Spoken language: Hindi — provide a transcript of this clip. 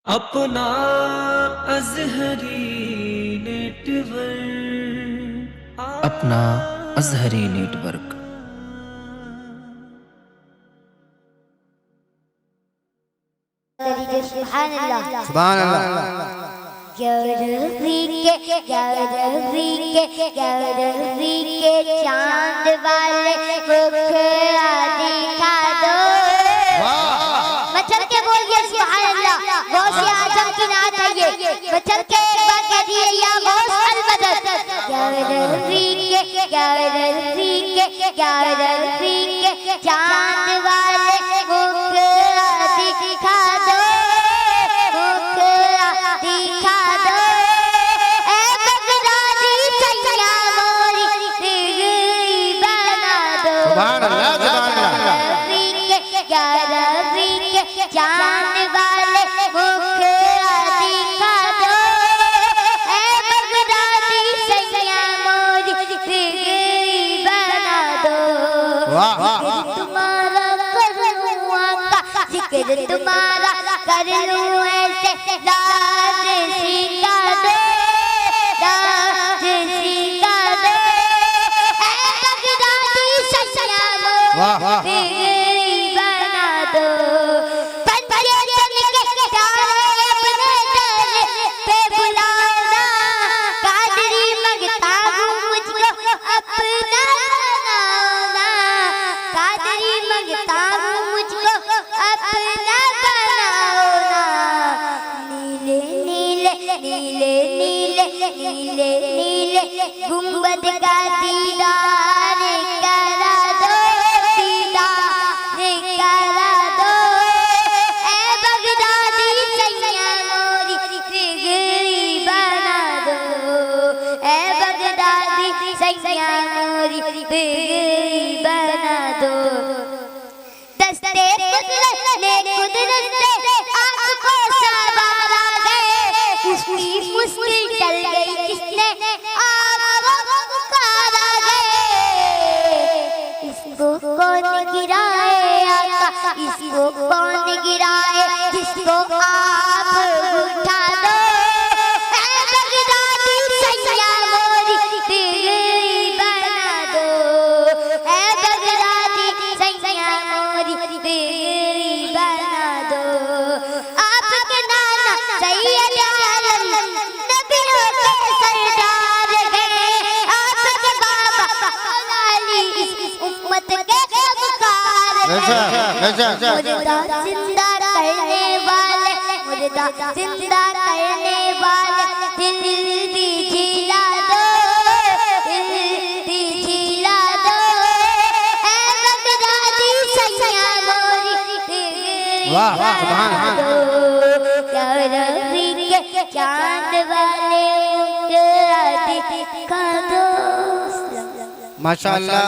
अपना अज़हरी नेटवर्क, अपना अज़हरी नेटवर्क। सुभान अल्लाह सुभान अल्लाह। चांद वाले मुखड़ा दिखा दो। मचल के बोलिए सुभान अल्लाह। गौसे आजम की नात है ये। मचल के एक बार कह दिए या गौस अलमदद। चांद वाले मुखड़ा दिखा दो, मुखड़ा दिखा दो। ए बगदादी सैया मोरी दिगरी बना दो। सुभान अल्लाह, सुभान अल्लाह। चांद वाले मुखड़ा दिखा दो। ए बगदादी सैया मोरी दिगरी बना दो। वाह वाह। तुम्हारा करूं आका, जिक्र तुम्हारा कर लूं ऐसे। दाद सिखा दो, दाद सिखा दो। ए बगदादी सैया वाह, वाह। मोरी दिगरी बना दो। पंजे चल के तारे अपने दर पे बुलाना। कादरी मंगता हूँ मुझको अपना बनाना। कादरी मंगता हूँ मुझको अपना बनाना। नीले नीले नीले नीले नीले नीले गुंबद का दीदार करा दो, दीदार करा दो। ए बगदादी सैया मोरी दिगरी बना दो। ए बगदादी सैया मोरी दिगरी बना दो। दस्ते कुदरत ने कुदरत से आपको सवारा गए। उसकी मुश्किल टल गई, किसने आपको पुकारा गए। इसको कौन गिराए आका, इसको कौन गिराए, जिसको आप उठा दो। ए बगदादी सैया मोरी दिगरी बना दो। ए बगदादी सैया मोरी दिगरी बना दो। आपके नाना सैयद आलम नबियों के सरदार हैं। आपके बाबा मौलाली इस उम्मत के ग़मख़ार हैं। मुर्दा जिंदा करने वाले, मुर्दा जिंदा करने वाले, दिल भी जिला दो, दिल भी जिला दो। ए बगदादी सैया मोरी दिगरी वाह, वाह, सुभान बना अल्लाह। दो। क्या रफ़ी के चांद वाले मुखड़ा दिखा दो। माशाअल्लाह।